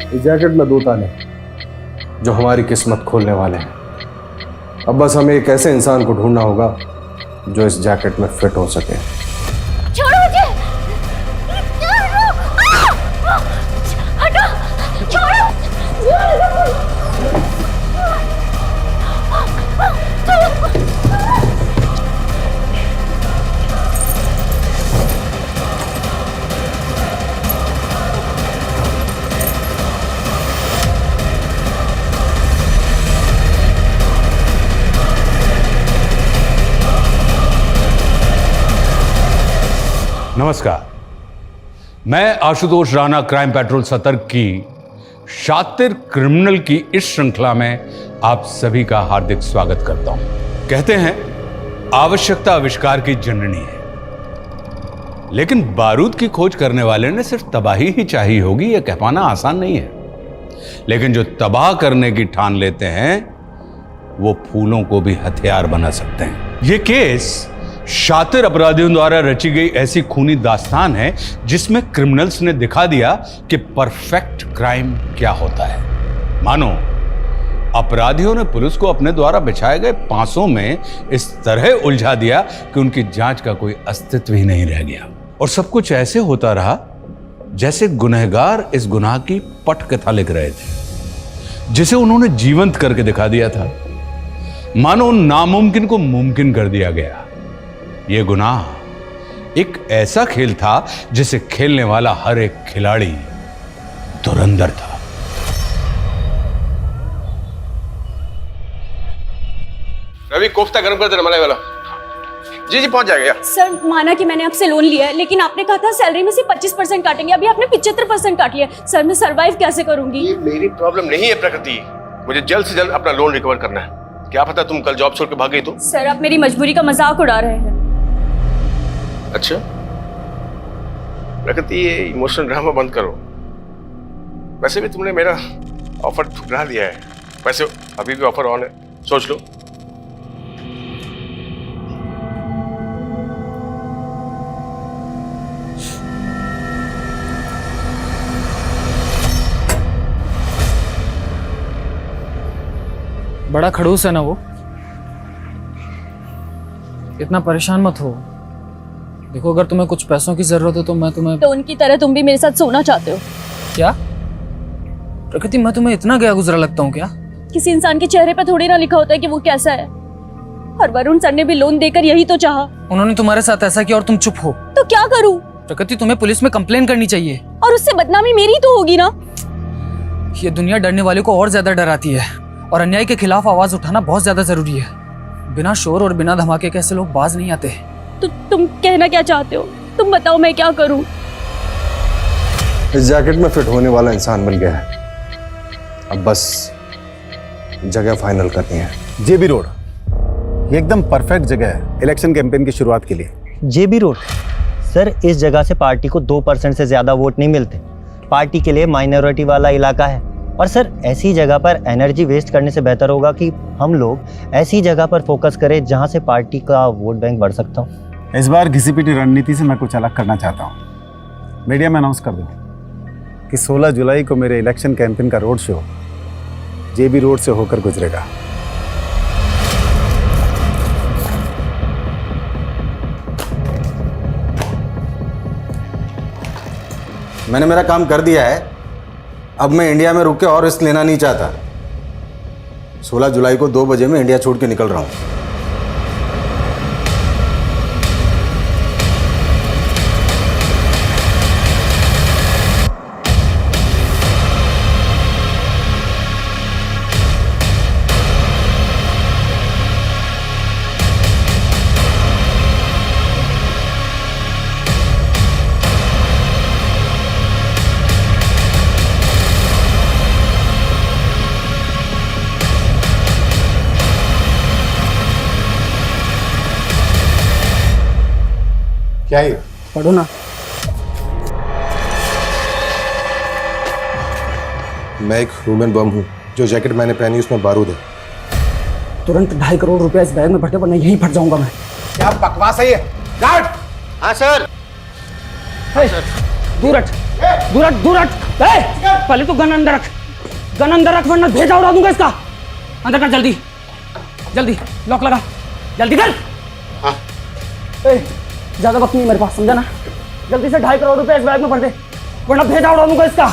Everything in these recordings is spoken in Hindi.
इस जैकेट में 2 ताले जो हमारी किस्मत खोलने वाले हैं। अब बस हमें एक ऐसे इंसान को ढूंढना होगा जो इस जैकेट में फिट हो सके। छोड़ो मुझे! हटो! छोड़ो! नमस्कार, मैं आशुतोष राणा क्राइम पेट्रोल सतर्क की शातिर क्रिमिनल की इस श्रृंखला में आप सभी का हार्दिक स्वागत करता हूं। कहते हैं आवश्यकता आविष्कार की जननी है, लेकिन बारूद की खोज करने वाले ने सिर्फ तबाही ही चाहिए होगी यह कह पाना आसान नहीं है। लेकिन जो तबाह करने की ठान लेते हैं वो फूलों को भी हथियार बना सकते हैं। यह केस शातिर अपराधियों द्वारा रची गई ऐसी खूनी दास्तान है जिसमें क्रिमिनल्स ने दिखा दिया कि परफेक्ट क्राइम क्या होता है। मानो अपराधियों ने पुलिस को अपने द्वारा बिछाए गए पांसों में इस तरह उलझा दिया कि उनकी जांच का कोई अस्तित्व ही नहीं रह गया, और सब कुछ ऐसे होता रहा जैसे गुनहगार इस गुनाह की पटकथा लिख रहे थे जिसे उन्होंने जीवंत करके दिखा दिया था। मानो उन नामुमकिन को मुमकिन कर दिया गया। यह गुनाह एक ऐसा खेल था जिसे खेलने वाला हर एक खिलाड़ी धुरंधर था। रवि, कोफ्ता गर्म कर देना, मलाई वाला। जी पहुंच जाएगा। सर, माना कि मैंने आपसे लोन लिया है, लेकिन आपने कहा था सैलरी में से 25% काटेंगे। अभी आपने 75% काट लिया। सर, मैं सरवाइव कैसे करूंगी? ये मेरी प्रॉब्लम नहीं है प्रकृति, मुझे जल्द से जल्द अपना लोन रिकवर करना है। क्या पता तुम कल जॉब छोड़ के भाग गई तो? सर, आप मेरी मजबूरी का मजाक उड़ा रहे हैं। अच्छा प्रकृति, ये इमोशनल ड्रामा बंद करो। वैसे भी तुमने मेरा ऑफर ठुकरा दिया है। वैसे अभी भी ऑफर ऑन है, सोच लो। बड़ा खड़ूस है ना वो। इतना परेशान मत हो। देखो, अगर तुम्हें कुछ पैसों की जरूरत हो तो मैं तुम्हें। तो उनकी तरह तुम भी मेरे साथ सोना चाहते हो क्या? प्रकृति, मैं तुम्हें इतना गया गुजरा लगता हूँ क्या? किसी इंसान के चेहरे पर थोड़ी ना लिखा होता है कि वो कैसा है। और वरुण सर ने भी लोन देकर यही तो चाहा। उन्होंने तुम्हारे साथ ऐसा किया और तुम चुप हो। तो क्या करूं? प्रकृति, तुम्हें पुलिस में कंप्लेन करनी चाहिए। और उससे बदनामी मेरी तो होगी ना। ये दुनिया डरने वाले को और ज्यादा डराती है, और अन्याय के खिलाफ आवाज उठाना बहुत ज्यादा जरूरी है। बिना शोर और बिना धमाके के ऐसे लोग बाज नहीं आते। तो तुम कहना क्या चाहते हो? तुम बताओ, मैं क्या करूं? इस जैकेट में फिट होने वाला इंसान बन गया है। अब बस जगह फाइनल करनी है। जेबी रोड, ये एकदम परफेक्ट जगह है इलेक्शन कैंपेन की शुरुआत के लिए। जेबी रोड सर, इस जगह से पार्टी को 2% से ज्यादा वोट नहीं मिलते। पार्टी के लिए माइनॉरिटी वाला इलाका है। और सर, ऐसी जगह पर एनर्जी वेस्ट करने से बेहतर होगा कि हम लोग ऐसी जगह पर फोकस करें जहां से पार्टी का वोट बैंक बढ़ सकता हो। इस बार घिसी-पिटी रणनीति से मैं कुछ अलग करना चाहता हूँ। मीडिया में अनाउंस कर दूँ कि 16 जुलाई को मेरे इलेक्शन कैंपेन का रोड शो जेबी रोड से होकर गुजरेगा। मैंने मेरा काम कर दिया है। अब मैं इंडिया में रुक के और रिस्क लेना नहीं चाहता। 16 जुलाई को 2 बजे मैं इंडिया छोड़ के निकल रहा हूँ। क्या है? पढ़ो ना। मैं एक ह्यूमन बम हूँ। जो जैकेट मैंने पहनी उसमें बारूद है। तुरंत 2.5 करोड़ रुपया इस बैग में भरते, वरना यहीं फट जाऊंगा मैं। क्या बकवास है ये? गार्ड! हाँ सर। दूर हट, दूर हट, दूर हट। पहले तो गन अंदर रख वरना भेजा उड़ा दूंगा इसका। अंदर कर जल्दी जल्दी, लॉक लगा जल्दी कर। हाँ। ज्यादा वक्त नहीं मेरे पास, समझा ना? जल्दी से 2.5 करोड़ रुपए इस बैग में भर दे वरना भेजा उड़ा दूंगा इसका।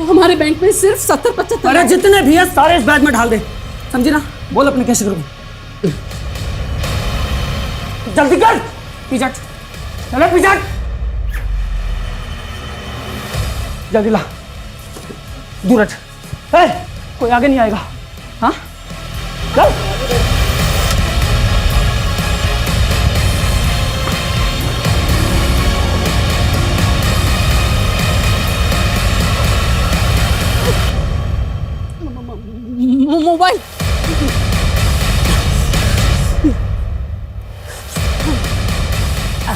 हमारे बैंक में सिर्फ 70-75। अरे जितने भी है सारे इस बैग में ढाल दे, समझी ना? बोल अपने कैसे करूँ, जल्दी कर। पीछे चले, पीछे जल्दी ला, दूर हट। कोई आगे नहीं आएगा। हाँ चल। Mobile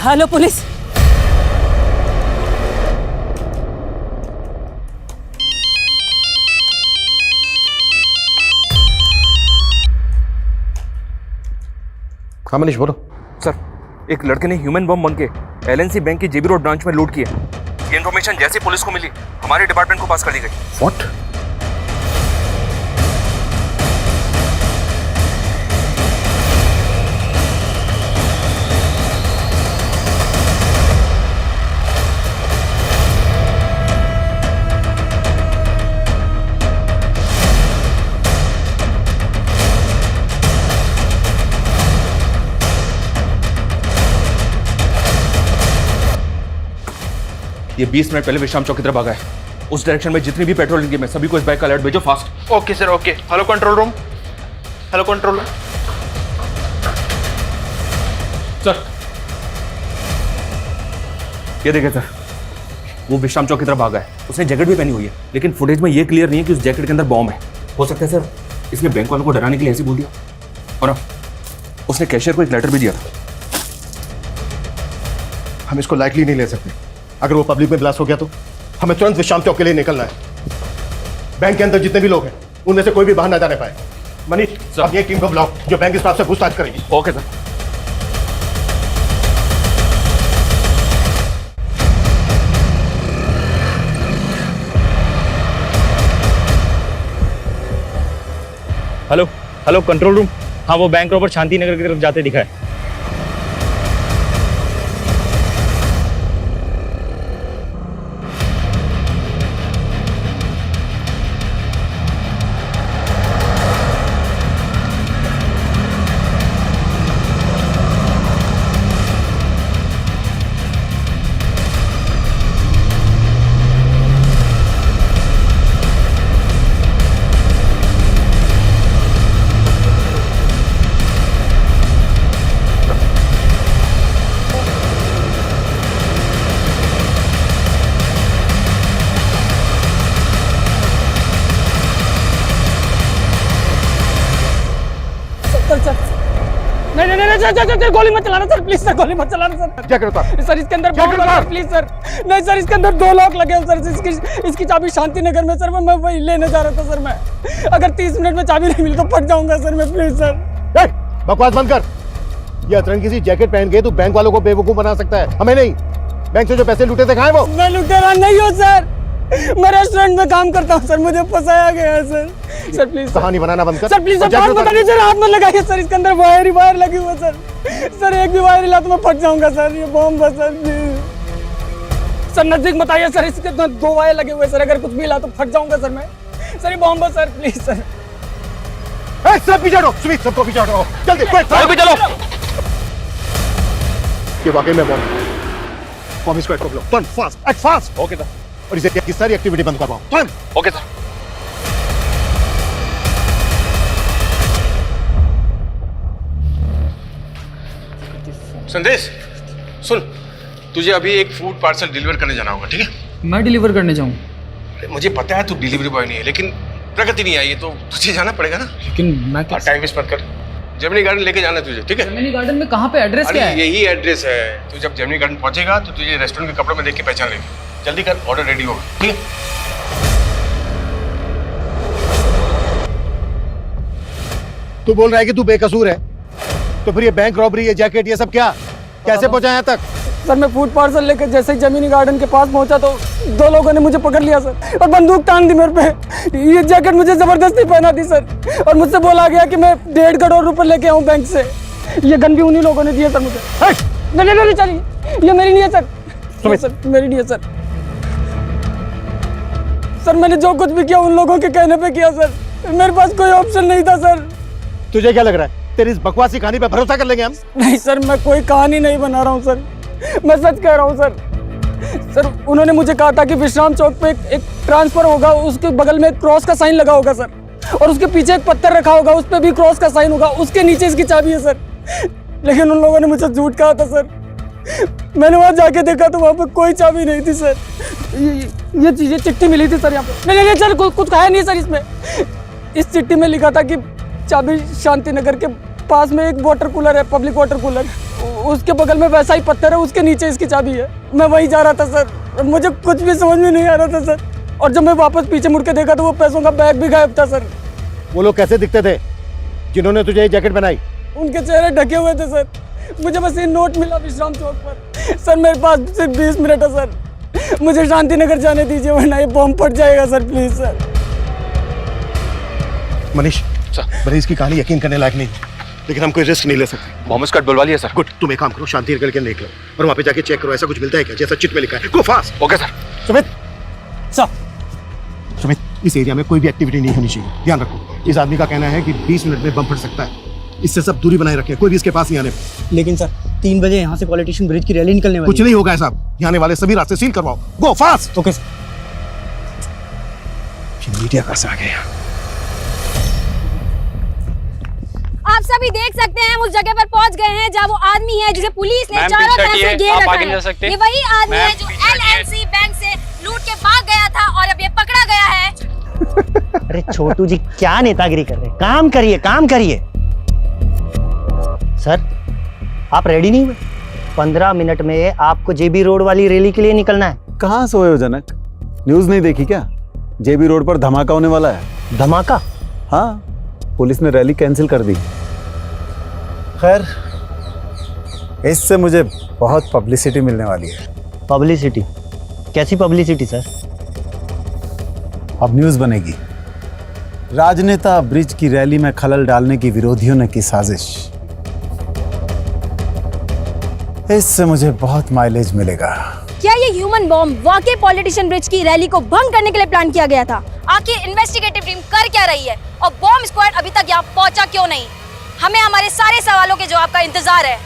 hello police. हाँ मनीष बोलो। सर, एक लड़के ने ह्यूमन बम बन के एलएनसी बैंक की जेबी रोड ब्रांच में लूट किया। ये इन्फॉर्मेशन जैसे पुलिस को मिली हमारे डिपार्टमेंट को पास कर दी गई। व्हाट? ये 20 मिनट पहले विश्राम चौक की तरफ भागा है। उस डायरेक्शन में जितनी भी पेट्रोल इंजन है सभी को इस बाइक का अलर्ट भेजो fast. Okay sir, okay. Hello control room. Hello control room. Sir, ये देखिए सर, वो विश्राम चौक की तरफ भागा है। उसने जैकेट भी पहनी हुई है, लेकिन फुटेज में ये क्लियर नहीं है कि उस जैकेट के अंदर बॉम्ब है। हो सकता है सर इसने बैंक वालों को डराने के लिए ऐसे बोल दिया। और हाँ, उसने कैशियर को एक लेटर भी दिया था। हम इसको लाइटली नहीं ले सकते। अगर वो पब्लिक में ब्लास्ट हो गया तो हमें तुरंत विश्राम चौक के लिए निकलना है। बैंक के अंदर जितने भी लोग हैं उनमें से कोई भी बाहर ना जाने पाए। मनीष, अब ये टीम को बुलाओ जो बैंक स्टाफ से पूछताछ करेगी। Okay sir. Hello hello control room. हाँ, वो बैंक रॉबर शांति नगर की तरफ जाते दिखा है। नहीं, गोली मत चलाना सर, प्लीज सर, गोली मत चलाना सर। क्या करता? सर इसके अंदर बॉम्ब लगा है, प्लीज सर। नहीं सर, इसके अंदर 2 लॉक लगे हैं सर। इसकी चाबी शांति नगर में सर। मैं वही लेने जा रहा था सर। मैं अगर 30 मिनट में चाबी नहीं मिली तो फट जाऊंगा सर मैं, प्लीज सर। बकवास बंद कर। ये अतरंग किसी जैकेट पहन के तू बैंक वालों को बेवकूफ बना सकता है, हमें नहीं। बैंक से जो पैसे लूटे थे कहाँ है वो? मैं लुटेरा नहीं हूँ सर, मैं रेस्टोरेंट में काम करता हूँ सर। मुझे फंसाया गया है सर। सर प्लीज कहानी बनाना बंद कर सर, प्लीज सर, बात बता दीजिए। हाथ मत लगाइए सर, इसके अंदर वायर लगी हुई है सर। सर एक भी वायर हिला तो मैं फट जाऊंगा सर। ये बॉम्ब है सर, प्लीज सर। नजदीक मत आइए सर, इसके अंदर 2 वायर लगे हुए सर। अगर कुछ भी हिला तो फट जाऊंगा सर मैं। सर ये बॉम्ब है सर, प्लीज सर। सब पीछे हटो, सुमित, सबको पीछे हटो जल्दी। चलो। ये वाकई में बॉम्ब इसको एक्ट लो। Turn fast, act fast. Okay sir. और इसे की सारी एक्टिविटी बंद करवाओ। टर्न। Okay sir. संदेश सुन, तुझे अभी एक फूड पार्सल डिलीवर करने जाना होगा, ठीक है? मैं डिलीवर करने जाऊँ? मुझे पता है तू डिलीवरी बॉय नहीं है, लेकिन प्रगति नहीं आई है तो तुझे जाना पड़ेगा ना। लेकिन मैं टाइम वेस्ट मत कर। जेमिनी गार्डन लेके जाना है तुझे, ठीक है? जेमिनी गार्डन में कहाँ पे? एड्रेस क्या है? यही एड्रेस है। तू जब जेमिनी गार्डन पहुंचेगा तो तुझे रेस्टोरेंट के कपड़ों में देख के पहचान लेगी। जल्दी कर, ऑर्डर रेडी होगा, ठीक है? तू बोल रहा है कि तू बेकसूर है, तो फिर ये बैंक रॉबरी, ये जैकेट, ये सब क्या कैसे पहुंचा यहाँ तक? सर मैं फूड पार्सल लेकर जैसे ही जमीनी गार्डन के पास पहुंचा तो 2 लोगों ने मुझे पकड़ लिया सर और बंदूक तान दी मेरे पे। ये जैकेट मुझे जबरदस्ती पहना दी सर और मुझसे बोला गया कि मैं 1.5 करोड़ रुपए लेके आऊँ बैंक से। ये गन भी उन्हीं लोगों ने दिया सर मुझे। नहीं नहीं नहीं चलिए, ये मेरी नहीं है सर। सर मेरी नहीं है सर। सर मैंने जो कुछ भी किया उन लोगों के कहने पे किया सर, मेरे पास कोई ऑप्शन नहीं था सर। तुझे क्या लग रहा है तेरी इस बकवासी कहानी पे भरोसा कर लेंगे हम? नहीं सर, मैं कोई कहानी नहीं बना रहा हूँ सर, मैं सच कह रहा हूँ सर। सर उन्होंने मुझे कहा था कि विश्राम चौक पे एक ट्रांसफर होगा, उसके बगल में एक क्रॉस का साइन लगा होगा सर, और उसके पीछे एक पत्थर रखा होगा, उस पर भी क्रॉस का साइन होगा, उसके नीचे इसकी चाबी है सर। लेकिन उन लोगों ने मुझे झूठ कहा था सर। मैंने वहाँ जाके देखा तो वहाँ पे कोई चाबी नहीं थी सर। ये चीजें चिट्ठी मिली थी सर यहाँ पे। नहीं नहीं सर, कुछ कहा नहीं सर इसमें। इस चिट्ठी में लिखा था कि चाबी शांति नगर के पास में एक वाटर कूलर है, पब्लिक वाटर कूलर, उसके बगल में वैसा ही पत्थर है, उसके नीचे इसकी चाबी है। मैं वहीं जा रहा था सर, मुझे कुछ भी समझ में नहीं आ रहा था सर। और जब मैं वापस पीछे मुड़ के देखा तो वो पैसों का बैग भी गायब था सर। वो लोग कैसे दिखते थे जिन्होंने तुझे ये जैकेट बनाई? उनके चेहरे ढके हुए थे सर। मुझे बस ये नोट मिला विश्राम चौक पर। सर मेरे पास सिर्फ 20 मिनट है सर, मुझे शांति नगर जाने दीजिए वरना ये बॉम्ब फट जाएगा sir, please sir. Manish sir, इसकी कहानी यकीन करने लायक नहीं, लेकिन हम कोई रिस्क नहीं ले सकते। बॉम्ब स्क्वाड बुलवा लिया सर। गुड, तुम एक काम करो, शांति नगर के निकलो और वहाँ पे जाके चेक करो ऐसा कुछ मिलता है क्या जैसा चिट में लिखा है। गो fast. Okay sir. Sumit sir Sumit, इस एरिया में कोई भी एक्टिविटी नहीं होनी चाहिए, ध्यान रखो। इस आदमी का कहना है कि 20 मिनट में बम फट सकता है, इससे सब दूरी बनाए रखें, कोई भी इसके पास नहीं आने। लेकिन सर 3 बजे यहाँ से पॉलिटिशियन ब्रिज की रैली निकलने वाली कुछ नहीं होगा साहब, यहाँ आने वाले सभी रास्ते सील करवाओ। गो फास्ट। Okay sir. मीडिया कैसे आ गया? आप सभी देख सकते हैं हम उस जगह पर पहुंच गए हैं जहाँ वो आदमी है जिसे पुलिस ने चारों तरफ से घेर रखा है। ये वही आदमी है जो LNC बैंक से लूट के भाग गया था और अब ये पकड़ा गया है। अरे छोटू जी क्या नेतागिरी कर रहे हैं, काम करिए काम करिए। सर आप रेडी नहीं हुए? 15 मिनट में आपको JB रोड वाली रैली के लिए निकलना है। कहाँ सोए हो जनक? न्यूज नहीं देखी क्या? JB रोड पर धमाका होने वाला है। धमाका? हाँ, पुलिस ने रैली कैंसिल कर दी। खैर इससे मुझे बहुत पब्लिसिटी मिलने वाली है। पब्लिसिटी? कैसी पब्लिसिटी सर? अब न्यूज बनेगी, राजनेता ब्रिज की रैली में खलल डालने की विरोधियों ने की साजिश। इससे मुझे बहुत माइलेज मिलेगा। क्या ये ह्यूमन बॉम्ब वाकई पॉलिटिशियन ब्रिज की रैली को भंग करने के लिए प्लान किया गया था? आखिर इन्वेस्टिगेटिव टीम कर क्या रही है और बॉम्ब स्क्वाड अभी तक यहाँ पहुंचा क्यों नहीं? हमें हमारे सारे सवालों के जवाब का इंतजार है।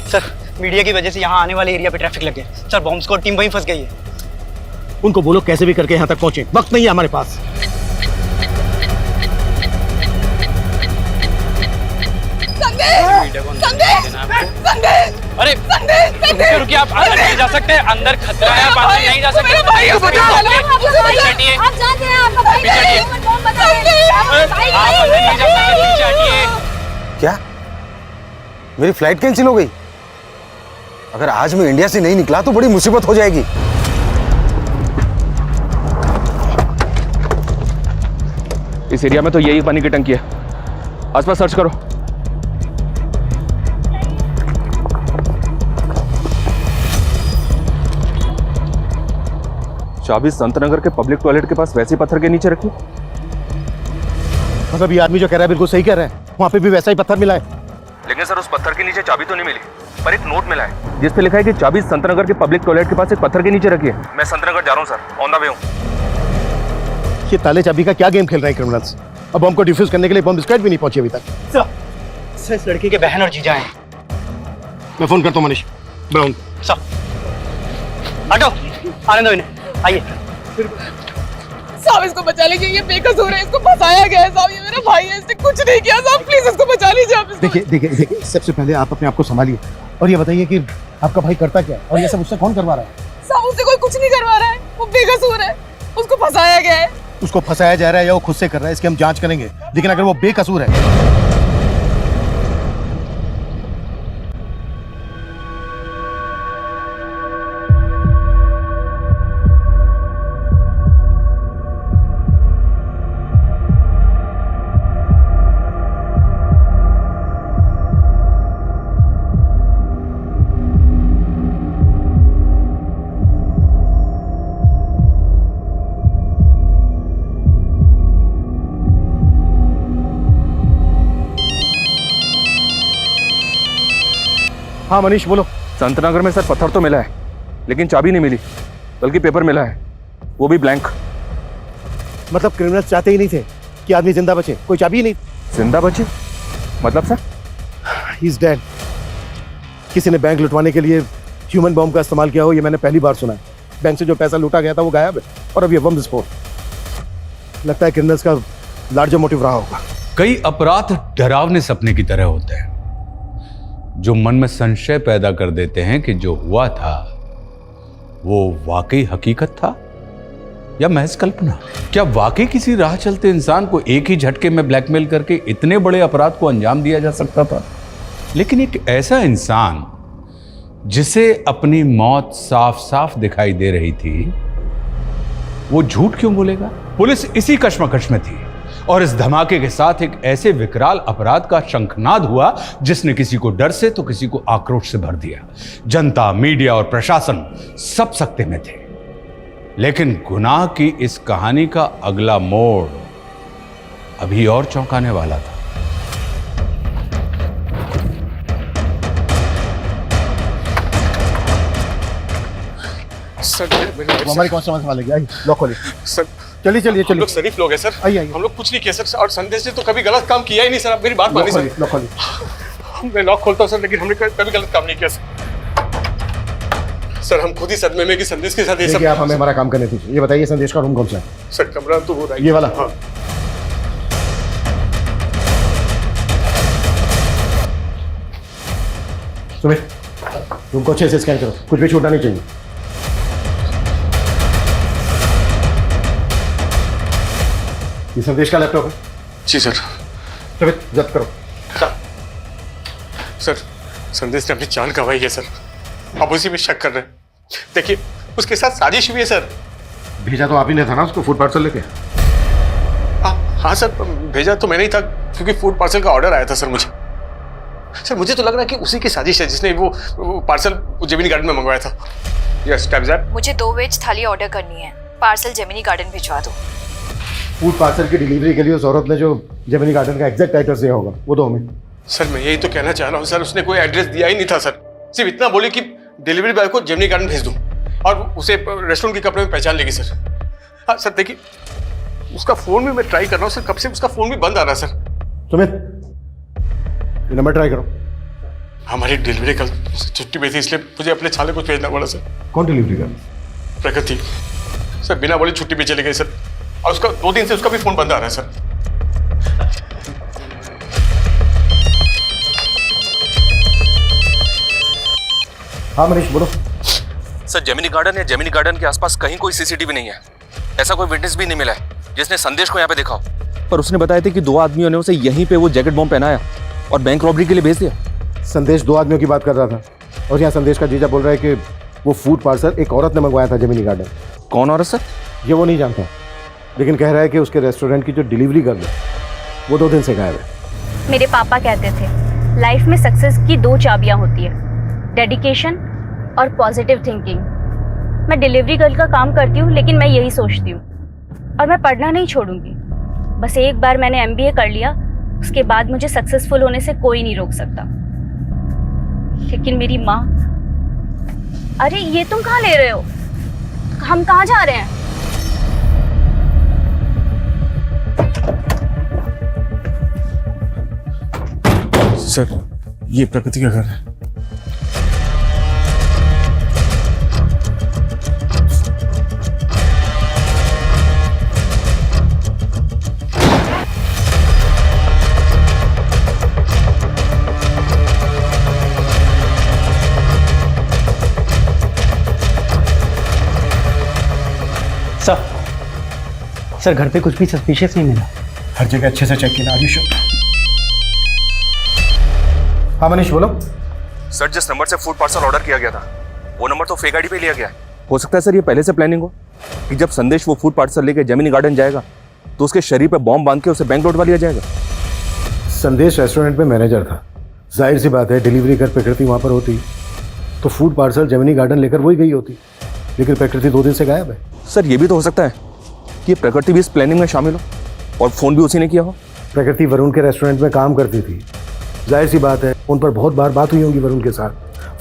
सर मीडिया की वजह से यहाँ आने वाले एरिया पे ट्रैफिक लग गया सर, बॉम्ब स्क्वाड टीम वहीं फंस गई है। उनको बोलो कैसे भी करके यहाँ तक पहुंचे, वक्त नहीं है हमारे पास। अरे रुकिए, आप अंदर नहीं जा सकते, अंदर खतरा है, आप अंदर नहीं जा सकते। आप जानते हैं आपका भाई ह्यूमन बॉम्ब बता रहे हैं। आप अंदर नहीं जा सकते, पीछे हटिए। क्या मेरी फ्लाइट कैंसिल हो गई? अगर आज मैं इंडिया से नहीं निकला तो बड़ी मुसीबत हो जाएगी। इस एरिया में तो यही पानी की टंकी है, आसपास सर्च करो। चाबी संतनगर के पब्लिक टॉयलेट के पास वैसे पत्थर के नीचे रखी। मतलब ये आदमी जो कह रहा है बिल्कुल सही कह रहा है, वहाँ पे भी वैसा ही पत्थर मिला है। लेकिन सर उस पत्थर के नीचे चाबी तो नहीं मिली, पर एक नोट मिला है जिस पे लिखा है कि चाबी संतनगर के पब्लिक टॉयलेट के पास एक पत्थर के नीचे रखी है। मैं संतनगर जा रहा हूँ सर, ऑन द वे हूँ। ये ताले चाबी का क्या गेम खेल रहे हैं क्रिमिनल्स? अब बम को डिफ्यूज करने के लिए बम स्क्वाड भी नहीं पहुंची अभी तक। सर इस लड़की के बहन और जीजा हैं। मैं फोन करता हूँ मनीष। ब्राउन सर हटो, आने दो इन्हें, आइए। साहब इसको बचा लीजिए, ये बेकसूर है, इसको फंसाया गया है साहब, ये मेरा भाई है, इसने कुछ नहीं किया साहब, प्लीज इसको बचा लीजिए आप। देखिए सबसे पहले आप अपने आप को संभालिए और ये बताइए कि आपका भाई करता क्या है और ये सब उससे कौन करवा रहा है? साहब उससे कोई कुछ नहीं करवा रहा है, वो बेकसूर है, उसको फंसाया गया है। उसको फंसाया जा रहा है या वो खुद से कर रहा है, इसकी हम जांच करेंगे, लेकिन अगर वो बेकसूर है हाँ मनीष बोलो। संतनगर में सर पत्थर तो मिला है, लेकिन चाबी नहीं मिली, बल्कि पेपर मिला है, वो भी ब्लैंक। मतलब क्रिमिनल्स चाहते ही नहीं थे कि आदमी जिंदा बचे, कोई चाबी ही नहीं। जिंदा बचे मतलब सर? He is dead. किसी ने बैंक लुटवाने के लिए ह्यूमन बॉम्ब का इस्तेमाल किया हो, ये मैंने पहली बार सुना है। बैंक से जो पैसा लूटा गया था वो गायब है, और अब ये बम विस्फोट। लगता है क्रिमिनल्स का लार्जर मोटिव रहा होगा। कई अपराध डरावने सपने की तरह होते हैं, जो मन में संशय पैदा कर देते हैं कि जो हुआ था वो वाकई हकीकत था या महज कल्पना। क्या वाकई किसी राह चलते इंसान को एक ही झटके में ब्लैकमेल करके इतने बड़े अपराध को अंजाम दिया जा सकता था? लेकिन एक ऐसा इंसान जिसे अपनी मौत साफ साफ दिखाई दे रही थी, वो झूठ क्यों बोलेगा? पुलिस इसी कश्मकश में थी और इस धमाके के साथ एक ऐसे विकराल अपराध का शंखनाद हुआ जिसने किसी को डर से तो किसी को आक्रोश से भर दिया। जनता, मीडिया और प्रशासन सब सकते में थे। लेकिन गुनाह की इस कहानी का अगला मोड़ अभी और चौंकाने वाला था। सर हमारी कौन सा मसला लगी? लॉक खोलिए सर। चलिए चलिए हम चलिए। लोग शरीफ लोग हैं सर। आइए आइए। हम लोग कुछ नहीं किया सर, और संदेश ने तो कभी गलत काम किया ही नहीं सर। आप मेरी बात मानिए सर। लॉक खोलिए। मैं लॉक खोलता हूँ सर, लेकिन हमने कभी गलत काम नहीं किया सर। सर हम खुद ही सदमे में कि संदेश के साथ ये सब। देखिए आप हमें हमारा काम करने दीजिए। ये बताइए संदेश का रूम कौन सा है? सर कमरा तो हो रहा है ये वाला? हाँ। सुमित, रूम को अच्छे से स्कैन करो, कुछ भी छूटना नहीं चाहिए। ये संदेश का लैपटॉप है? जी सर। सुमित जब्त करो। सर संदेश ने अपनी जान गंवाई है सर, आप उसी में शक कर रहे हैं। देखिए उसके साथ साजिश हुई है सर। भेजा तो आप ही ने था ना उसको फूड पार्सल लेके? हाँ सर, भेजा तो मैंने ही था, क्योंकि फूड पार्सल का ऑर्डर आया था सर मुझे। सर मुझे तो लग रहा है कि उसी की साजिश है जिसने वो पार्सल जेमिनी गार्डन में मंगवाया था। यस टैब्ज़ैप। मुझे 2 वेज थाली ऑर्डर करनी है, पार्सल जेमिनी गार्डन भिजवा दो। फूड पार्सल की डिलीवरी के लिए उस औरत ने जो जेमिनी गार्डन का एग्जैक्ट एड्रेस दिया होगा वो दो हमें। सर मैं यही तो कहना चाह रहा हूँ सर, उसने कोई एड्रेस दिया ही नहीं था सर। सिर्फ इतना बोले कि डिलीवरी बॉय को जेमिनी गार्डन भेज दूँ और उसे रेस्टोरेंट के कपड़े में पहचान लेगी सर। हाँ सर देखिए, उसका फोन भी मैं ट्राई कर रहा हूँ सर, कब से उसका फोन भी बंद आ रहा है सर। सुमित ये नंबर ट्राई करो। हमारी डिलीवरी कल छुट्टी पे थी, इसलिए मुझे अपने छाले को भेजना पड़ा सर। कौन डिलीवरी कर? प्रकृति सर, बिना बोले छुट्टी पे चले गए सर, और उसका 2 दिन से उसका भी फोन बंद आ रहा है सर। हाँ मनीष बोलो। सर जेमिनी गार्डन या जेमिनी गार्डन के आसपास कहीं कोई सीसीटीवी नहीं है। ऐसा कोई विटनेस भी नहीं मिला है जिसने संदेश को यहाँ पे देखा हो। पर उसने बताया था कि 2 आदमियों ने उसे यहीं पे वो जैकेट बॉम्ब पहनाया और बैंक रॉबरी के लिए भेज दिया। संदेश 2 आदमियों की बात कर रहा था, और यहाँ संदेश का जीजा बोल रहा है कि वो फूड पार्सल एक औरत ने मंगवाया था जेमिनी गार्डन। कौन औरत सर? ये वो नहीं जानता, लेकिन कह रहा है कि उसके रेस्टोरेंट की जो डिलीवरी गर्ल है वो 2 दिन से गायब है। मेरे पापा कहते थे लाइफ में सक्सेस की 2 चाबियां होती है, डेडिकेशन और पॉजिटिव थिंकिंग। मैं डिलीवरी गर्ल का काम करती हूँ, लेकिन मैं यही सोचती हूँ और मैं पढ़ना नहीं छोड़ूंगी। बस एक बार मैंने MBA कर लिया, उसके बाद मुझे सक्सेसफुल होने से कोई नहीं रोक सकता। लेकिन मेरी माँ, अरे ये तुम कहाँ ले रहे हो? हम कहाँ जा रहे हैं? सर ये प्रकृति का घर है। सर घर पे कुछ भी सस्पिशियस नहीं मिला। हर जगह अच्छे से चेक किया। हाँ मनीष बोलो। सर जिस नंबर से फूड पार्सल ऑर्डर किया गया था वो नंबर तो फेक आईडी पे लिया गया है। हो सकता है सर ये पहले से प्लानिंग हो कि जब संदेश वो फूड पार्सल लेके जेमिनी गार्डन जाएगा तो उसके शरीर पे बॉम्ब बांध के उसे बैंक लौटवा लिया जाएगा। संदेश रेस्टोरेंट में मैनेजर था, जाहिर सी बात है डिलीवरी कर प्रकृति वहाँ पर होती तो फूड पार्सल जेमिनी गार्डन लेकर वही गई होती, लेकिन प्रकृति 2 दिन से गायब है। सर ये भी तो हो सकता है कि प्रकृति भी इस प्लानिंग में शामिल हो और फोन भी उसी ने किया हो। प्रकृति वरुण के रेस्टोरेंट में काम करती थी, जाहिर सी बात है उन पर बहुत बार बात हुई होगी वरुण के साथ,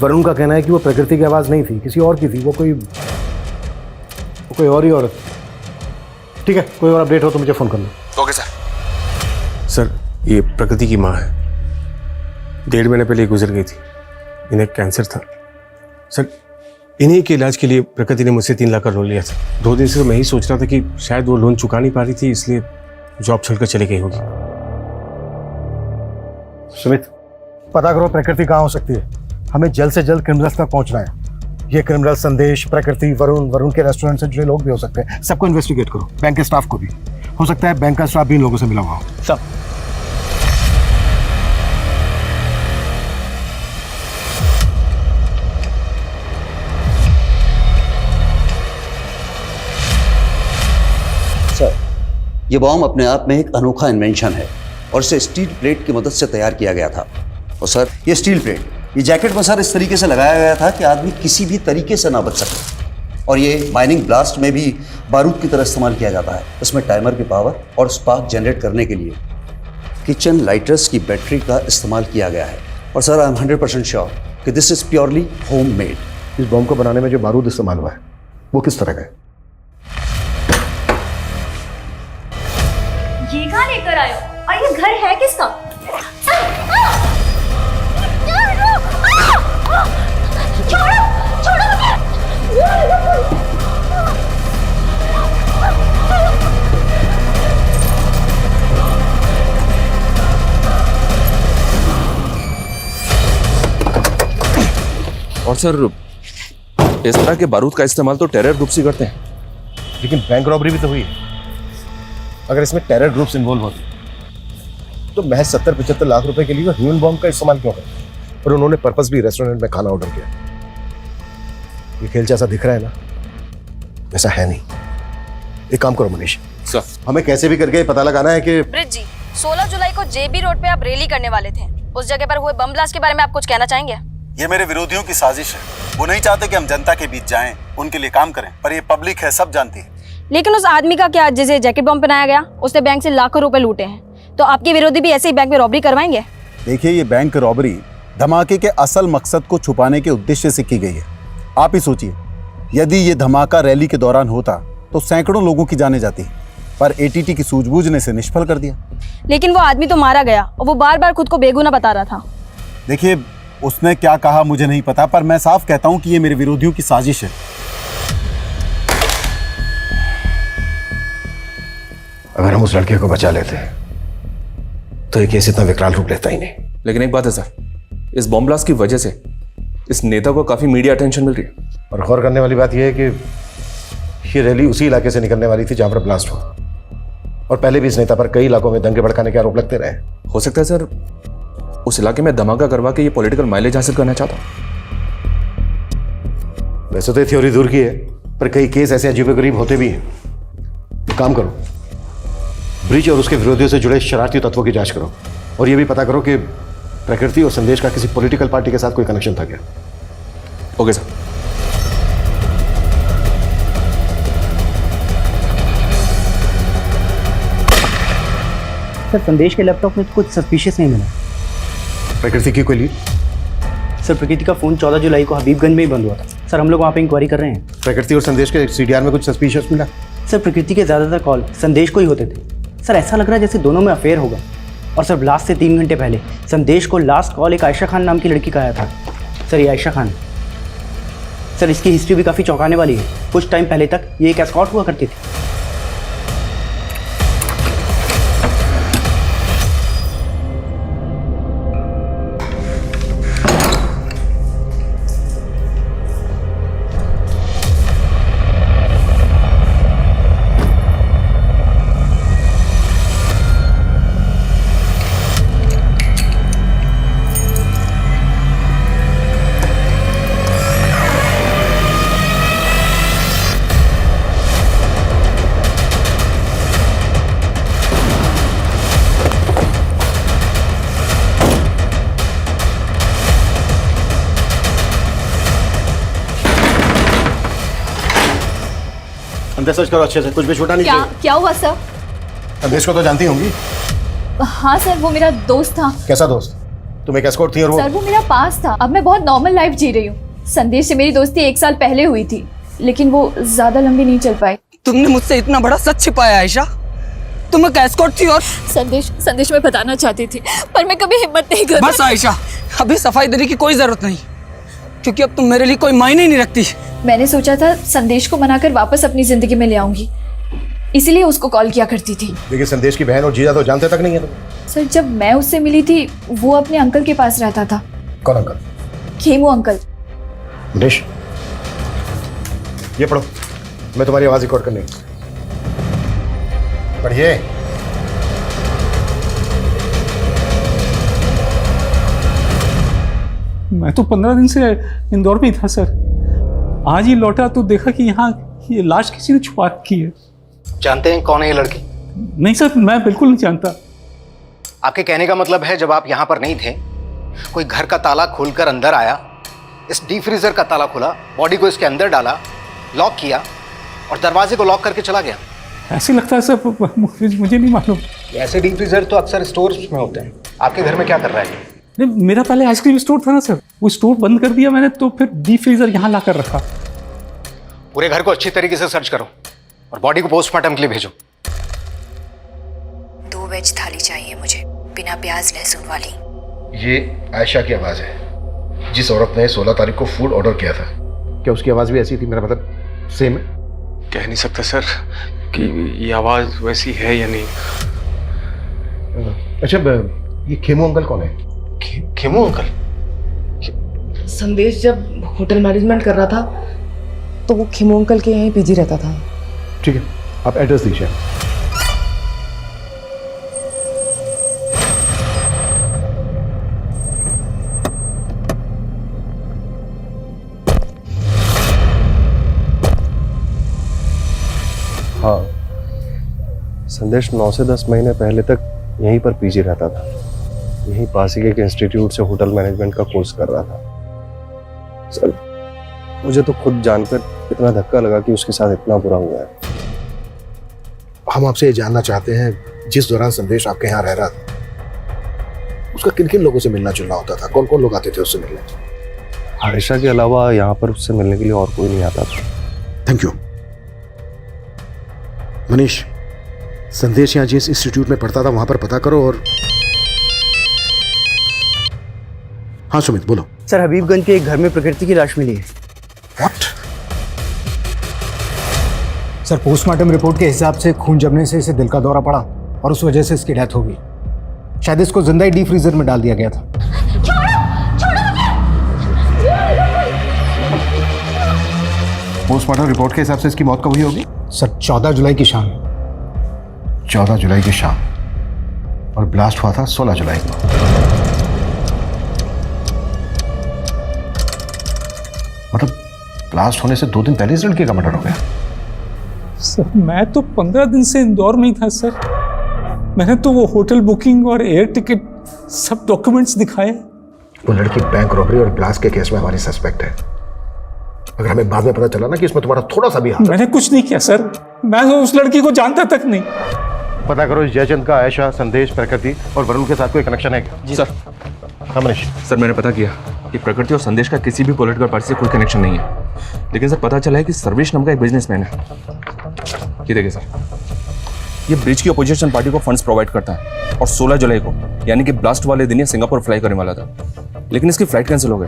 वरुण का कहना है कि वो प्रकृति की आवाज़ नहीं थी, किसी और की थी। वो कोई और ही औरत। ठीक है, कोई और अपडेट हो तो मुझे फ़ोन कर लो। Okay sir. सर ये प्रकृति की माँ है, 1.5 महीने पहले गुजर गई थी। इन्हें कैंसर था सर। इन्हीं के इलाज के लिए प्रकृति ने मुझसे 3 लाख का लोन लिया था। 2 दिन से मैं ही सोच रहा था कि शायद वो लोन चुका नहीं पा रही थी, इसलिए जॉब छोड़कर चली गई होगी। सुमित, पता करो प्रकृति कहाँ हो सकती है। हमें जल्द से जल्द क्रिमिनल्स तक पहुंचना है। ये क्रिमिनल संदेश, प्रकृति, वरुण के रेस्टोरेंट से जुड़े लोग भी हो सकते हैं। सबको इन्वेस्टिगेट करो, बैंक के स्टाफ को भी। हो सकता है बैंक का स्टाफ भी इन लोगों से मिला हुआ हो। सब सर, ये बॉम्ब अपने आप में एक अनोखा इन्वेंशन है और इसे स्टील प्लेट की मदद से तैयार किया गया था। और सर, ये स्टील प्लेट, ये जैकेट में सर इस तरीके से लगाया गया था कि आदमी किसी भी तरीके से ना बच सके। और ये माइनिंग ब्लास्ट में भी बारूद की तरह इस्तेमाल किया जाता है। इसमें टाइमर की पावर और स्पार्क जनरेट करने के लिए किचन लाइटर्स की बैटरी का इस्तेमाल किया गया है। और सर, आई एम 100% श्योर कि this is purely home made. इस बॉम्ब को बनाने में जो बारूद इस्तेमाल हुआ है वो किस तरह का है? ये कहाँ लेकर आए हो? और ये घर है किसका? छोड़ो, छोड़ो मुझे। और सर, इस तरह के बारूद का इस्तेमाल तो टेरर ग्रुप्स ही करते हैं। लेकिन बैंक रॉबरी भी तो हुई है। अगर इसमें टेरर ग्रुप्स इन्वॉल्व होते तो महज 70-75 लाख रुपए के लिए वो ह्यूमन बॉम्ब का इस्तेमाल क्यों करते? और उन्होंने पर्पस भी रेस्टोरेंट में खाना ऑर्डर किया। ये खेल जैसा दिख रहा है ना, वैसा है नहीं। एक काम करो मनीष, सर, हमें कैसे भी करके पता लगाना है कि ब्रिज जी, 16 जुलाई को जेबी रोड पे आप रैली करने वाले थे। उस जगह पर हुए बम ब्लास्ट के बारे में आप कुछ कहना चाहेंगे? ये मेरे विरोधियों की साजिश है। वो नहीं चाहते कि हम जनता के बीच जाएं, उनके लिए काम करें, पर ये पब्लिक है, सब जानती है। लेकिन उस आदमी का क्या, जिसे जैकेट बम पहनाया गया, उसने बैंक से लाखों रुपए लूटे हैं। तो आपके विरोधी भी ऐसे ही बैंक में रॉबरी करवाएंगे? देखिए, ये बैंक रॉबरी धमाके के असल मकसद को छुपाने के उद्देश्य से की गई है। आप ही सोचिए, यदि ये धमाका रैली के दौरान होता तो सैकड़ों लोगों की जाने जाती, पर एटीटी की सूझबूझ ने इसे निष्फल कर दिया। लेकिन वो आदमी तो मारा गया और वो बार बार खुद को बेगुनाह बता रहा था। देखिए, उसने क्या कहा मुझे नहीं पता, पर मैं साफ कहता हूं कि ये मेरे विरोधियों की साजिश है। अगर हम उस लड़के को बचा लेते तो ये केस इतना विकराल रूप लेता ही नहीं। लेकिन एक बात है सर, इस बॉम्ब ब्लास्ट की वजह से इस नेता को काफी मीडिया अटेंशन मिल रही है। और गौर करने वाली बात यह है कि ये रैली उसी इलाके से निकलने वाली थी जहां पर ब्लास्ट हुआ। और पहले भी इस नेता पर कई इलाकों में दंगे भड़काने के आरोप लगते रहे। हो सकता है सर, उस इलाके में धमाका करवा के ये पॉलिटिकल माइलेज हासिल करना चाहता हूं। वैसे तो ये थ्योरी दूर की है, पर कई केस ऐसे अजीबोगरीब होते भी हैं। तो काम करो, ब्रिज और उसके विरोधियों से जुड़े शरारती तत्वों की जांच करो और ये भी पता करो कि प्रकृति और संदेश का किसी पॉलिटिकल पार्टी के साथ कोई कनेक्शन था क्या। Okay sir. सर, संदेश के लैपटॉप में कुछ सस्पिशियस नहीं मिला। प्रकृति की कोई लीड? सर, प्रकृति का फोन 14 जुलाई को हबीबगंज में ही बंद हुआ था। सर, हम लोग वहाँ पे इंक्वायरी कर रहे हैं। प्रकृति और संदेश के सीडीआर में कुछ सस्पिशियस मिला? सर, प्रकृति के ज़्यादातर कॉल संदेश को ही होते थे। सर, ऐसा लग रहा है जैसे दोनों में अफेयर होगा। और सर, ब्लास्ट से 3 घंटे पहले संदेश को लास्ट कॉल एक आयशा खान नाम की लड़की का आया था। सर, ये आयशा खान, सर, इसकी हिस्ट्री भी काफ़ी चौंकाने वाली है। कुछ टाइम पहले तक ये एक एस्कॉर्ट हुआ करती थी। अंदर सर्च करो अच्छे से, कुछ भी छूटा नहीं चाहिए। क्या हुआ सर? संदेश को तो जानती होंगी। हाँ सर, वो मेरा दोस्त था। कैसा दोस्त? तुम एक एस्कॉर्ट थी और वो सर वो मेरा पास था, अब मैं बहुत नॉर्मल लाइफ जी रही हूँ। संदेश से मेरी दोस्ती 1 साल पहले हुई थी, लेकिन वो ज्यादा लंबी नहीं चल पाई। तुमने मुझसे इतना बड़ा सच छिपाया आयशा। तुम एक एस्कॉर्ट थी और संदेश मैं बताना चाहती थी, पर मैं कभी हिम्मत नहीं कर। बस आयशा, अभी सफाई देने की कोई जरूरत नहीं, क्योंकि अब तुम मेरे लिए कोई मायने ही नहीं रखती। मैंने सोचा था संदेश को मनाकर वापस अपनी जिंदगी में ले आऊंगी, इसीलिए उसको कॉल किया करती थी। देखिए संदेश की बहन और जीजा तो जानते तक नहीं है तुम। सर जब मैं उससे मिली थी वो अपने अंकल के पास रहता था। कौन अंकल? खेमू अंकल। मनीष, ये पढ़ो, मैं तुम्हारी आवाज रिकॉर्ड करनी। पढ़िए। मैं तो 15 दिन से इंदौर में ही था सर। आज ही लौटा तो देखा कि यहाँ ये लाश किसी ने छुपा रखी है। जानते हैं कौन है ये लड़की? नहीं सर, मैं बिल्कुल नहीं जानता। आपके कहने का मतलब है जब आप यहाँ पर नहीं थे, कोई घर का ताला खोलकर अंदर आया, इस डीप फ्रीजर का ताला खोला, बॉडी को इसके अंदर डाला, लॉक किया और दरवाजे को लॉक करके चला गया। ऐसे लगता है सर, मुझे नहीं मालूम। ऐसे डीप फ्रीजर तो अक्सर स्टोर्स में होते हैं। आपके घर में क्या कर रहा है? नहीं, मेरा पहले आइसक्रीम स्टोर था ना सर, वो स्टोर बंद कर दिया मैंने, तो फिर डीप फ्रीजर यहाँ ला कर रखा। पूरे घर को अच्छी तरीके से सर्च करो और बॉडी को पोस्टमार्टम के लिए भेजो। 2 वेज थाली चाहिए मुझे, बिना प्याज लहसुन वाली। ये आयशा की आवाज है, जिस औरत ने 16 तारीख को फूड ऑर्डर किया था। क्या उसकी आवाज भी ऐसी थी? मेरा मतलब सेम है? कह नहीं सकता सर कि ये आवाज वैसी है या नहीं। अच्छा, ये खेमू अंकल कौन है? खेमू अंकल? संदेश जब होटल मैनेजमेंट कर रहा था तो वो खेमू अंकल के यहाँ पीजी रहता था। ठीक है, आप एड्रेस दीजिए। हाँ, संदेश 9 से 10 महीने पहले तक यहीं पर पीजी रहता था। यहीं पास ही के एक इंस्टीट्यूट से होटल मैनेजमेंट का कोर्स कर रहा था। सर मुझे तो खुद जानकर इतना धक्का लगा कि उसके साथ इतना बुरा हुआ है। हम आपसे ये जानना चाहते हैं, जिस दौरान संदेश आपके यहाँ रह रहा था, उसका किन किन लोगों से मिलना जुलना होता था? कौन कौन लोग आते थे उससे मिलने? आयशा के अलावा यहाँ पर उससे मिलने के लिए और कोई नहीं आता था। Thank you. मनीष, संदेश यहाँ जिस इंस्टीट्यूट में पढ़ता था वहां पर पता करो। और हाँ सुमित, बोलो। सर हबीबगंज के एक घर में प्रकृति की लाश मिली है। व्हाट? सर पोस्टमार्टम रिपोर्ट के हिसाब से खून जमने से इसे दिल का दौरा पड़ा और उस वजह से इसकी डेथ हो गई। शायद इसको जिंदा ही डीप फ्रीजर में डाल दिया गया था। पोस्टमार्टम रिपोर्ट के हिसाब से इसकी मौत कब हुई होगी? सर 14 जुलाई की शाम। 14 जुलाई की शाम, और ब्लास्ट हुआ था 16 जुलाई को। मतलब ब्लास्ट होने से 2 दिन पहले इस लड़के का मर्डर हो गया। सर मैं तो 15 दिन से इंदौर में ही था सर। मैंने तो वो होटल बुकिंग और एयर टिकट सब डॉक्यूमेंट्स दिखाए। वो लड़की बैंक रॉबरी और ब्लास्ट के केस में हमारी सस्पेक्ट है। अगर हमें बाद में पता चला ना कि इसमें तुम्हारा थोड़ा सा भी हाथ। मैंने कुछ नहीं किया सर, मैं तो उस लड़की को जानता तक नहीं। पता करो इस जयचंद का आयशा, संदेश, प्रकृति और वरुण के साथ कोई कनेक्शन है क्या? जी सर। हाँ मनीष। सर मैंने पता किया कि प्रकृति और संदेश का किसी भी पॉलिटिकल पार्टी से कोई कनेक्शन नहीं है, लेकिन सर पता चला है कि सर्वेश नाम का एक बिजनेसमैन है। ये देखिए सर, ये ब्रिज की अपोजिशन पार्टी को फंड्स प्रोवाइड करता है और 16 जुलाई को यानी कि ब्लास्ट वाले दिन ये सिंगापुर फ्लाई करने वाला था, लेकिन इसकी फ्लाइट कैंसिल हो गई।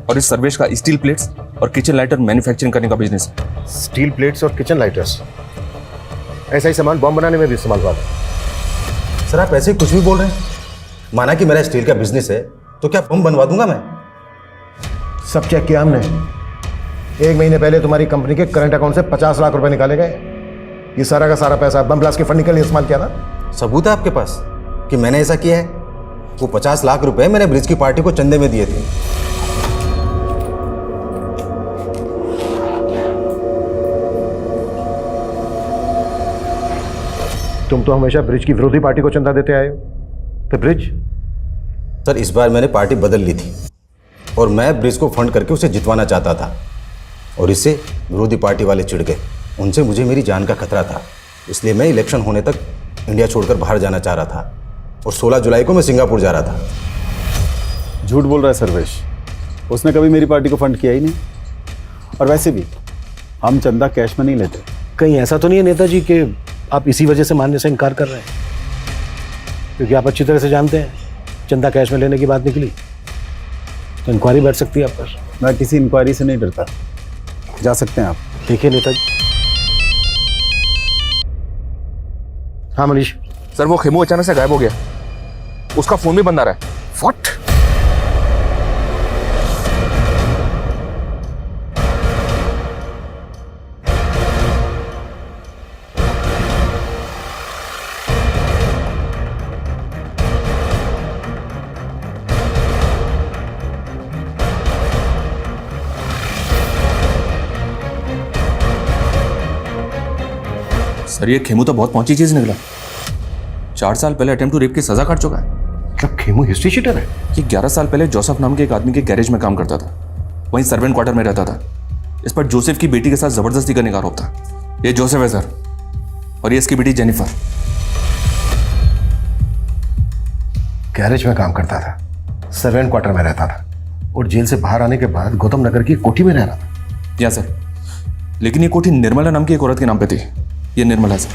और इस सर्वेश का स्टील प्लेट्स और किचन लाइटर मैन्युफैक्चरिंग करने का बिजनेस है। स्टील प्लेट्स और किचन लाइटर्स, ऐसा ही सामान बॉम्ब बनाने में भी इस्तेमाल हुआ। सर आप ऐसे कुछ भी बोल रहे हैं। माना कि मेरा स्टील का बिजनेस है तो क्या बम बनवा दूंगा मैं? सब चेक किया हमने। 1 महीने पहले तुम्हारी कंपनी के करंट अकाउंट से 50 लाख रुपए निकाले गए। ये सारा का सारा पैसा बम ब्लास्ट के फंडिंग के लिए इस्तेमाल किया था। सबूत है आपके पास कि मैंने ऐसा किया है? वो 50 लाख रुपए मैंने ब्रिज की पार्टी को चंदे में दिए थे। तुम तो हमेशा ब्रिज की विरोधी पार्टी को चंदा देते आए हो, तो ब्रिज? सर इस बार मैंने पार्टी बदल ली थी और मैं ब्रिज को फंड करके उसे जितवाना चाहता था, और इससे विरोधी पार्टी वाले चिढ़ गए। उनसे मुझे मेरी जान का खतरा था, इसलिए मैं इलेक्शन होने तक इंडिया छोड़कर बाहर जाना चाह रहा था और 16 जुलाई को मैं सिंगापुर जा रहा था। झूठ बोल रहा है सर्वेश। उसने कभी मेरी पार्टी को फंड किया ही नहीं। और वैसे भी हम चंदा कैश में नहीं लेते। कहीं ऐसा तो नहीं है नेताजी कि आप इसी वजह से मानने से इनकार कर रहे हैं? क्योंकि आप अच्छी तरह से जानते हैं चंदा कैश में लेने की बात निकली तो इंक्वायरी बैठ सकती है आप पर। मैं किसी इंक्वायरी से नहीं डरता। जा सकते हैं आप। ठीक है नेताजी। हाँ मनीष। सर वो खेमू अचानक से गायब हो गया, उसका फोन भी बंद आ रहा है। व्हाट? सर ये खेमू तो बहुत पहुंची चीज निकला। 4 साल पहले अटेम्प्ट टू रेप की सजा काट चुका है। क्या खेमू हिस्ट्री शीटर है? ये 11 साल पहले जोसेफ नाम के एक आदमी के गैरेज में काम करता था, वहीं सर्वेंट क्वार्टर में रहता था। इस पर जोसेफ की बेटी के साथ जबरदस्ती करने का आरोप था। ये जोसेफ है सर, और ये इसकी बेटी जेनिफर। गैरेज में काम करता था, सर्वेंट क्वार्टर में रहता था और जेल से बाहर आने के बाद गौतम नगर की कोठी में रह रहा था। या सर, लेकिन ये कोठी निर्मला नाम की एक औरत के नाम पे थी। ये निर्मला सर।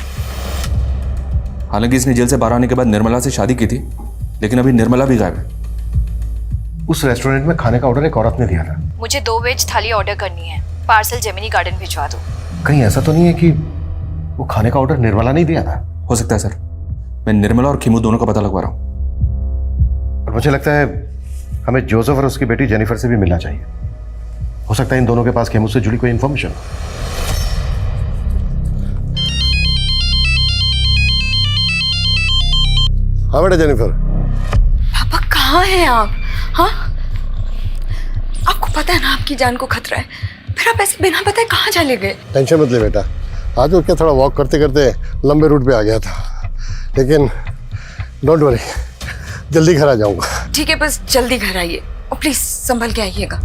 हालांकि इसने जेल से बाहर आने के बाद निर्मला से शादी की थी, लेकिन अभी निर्मला भी गायब है। उस रेस्टोरेंट में खाने का ऑर्डर एक औरत ने दिया था। मुझे 2 वेज थाली ऑर्डर करनी है, पार्सल जेमिनी गार्डन भिजवा दो। कहीं ऐसा तो नहीं है कि वो खाने का ऑर्डर निर्मला नहीं दिया था? हो सकता है सर, मैं निर्मला और खेमू दोनों का पता लगवा रहा हूँ। और मुझे लगता है हमें जोसेफ और उसकी बेटी जेनिफर से भी मिलना चाहिए। हो सकता है इन दोनों के पास खेमू से जुड़ी कोई इंफॉर्मेशन। हाँ बेटा जेनिफर। पापा कहाँ हैं आप? हाँ, आपको पता है ना आपकी जान को खतरा है, फिर आप ऐसे बिना बताए कहाँ चले गए? टेंशन मत ले बेटा, आज वो क्या थोड़ा वॉक करते करते लंबे रूट पे आ गया था, लेकिन डोंट वरी, जल्दी घर आ जाऊंगा। ठीक है, बस जल्दी घर आइए और प्लीज संभल के आइएगा।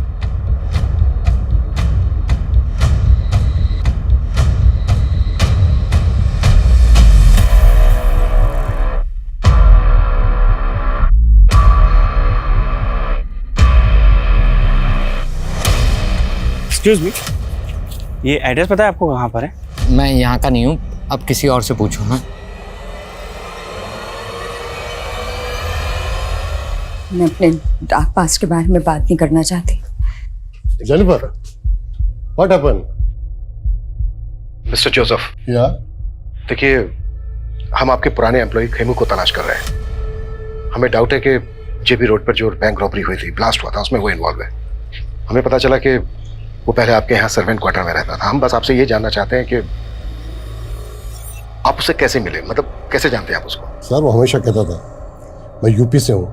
एक्सक्यूज मी, ये एड्रेस पता है आपको कहाँ पर है? मैं यहाँ का नहीं हूँ, अब किसी और से पूछो ना। मैं अपने डार्क पास्ट के बारे में बात नहीं करना चाहती। Jennifer, what happened? Mister Joseph. या देखिए, हम आपके पुराने एम्प्लॉय खेमू को तलाश कर रहे हैं। हमें डाउट है कि जेबी रोड पर जो बैंक रॉबरी हुई थी, ब्लास्ट हुआ था, उसमें वो इन्वॉल्व है। हमें पता चला कि वो पहले आपके यहाँ सर्वेंट क्वार्टर में रहता था। हम बस आपसे ये जानना चाहते हैं कि आप उसे कैसे मिले, मतलब कैसे जानते हैं आप उसको? सर वो हमेशा कहता था मैं यूपी से हूँ,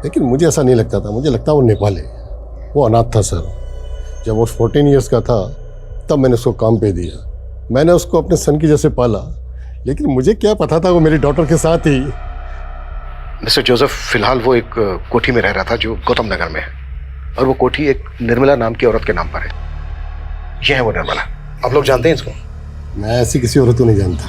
लेकिन मुझे ऐसा नहीं लगता था। मुझे लगता वो नेपाली। वो अनाथ था सर। जब वो 14 ईयर्स का था तब मैंने उसको काम पे दिया। मैंने उसको अपने सन की जैसे पाला, लेकिन मुझे क्या पता था वो मेरी डॉटर के साथ ही। मिस्टर जोसेफ, फिलहाल वो एक कोठी में रह रहा था जो गौतम नगर में है, और वो कोठी एक निर्मला नाम की औरत के नाम पर है। ये है वो निर्मला। आप लोग जानते हैं इसको? मैं ऐसी किसी औरत को नहीं जानता।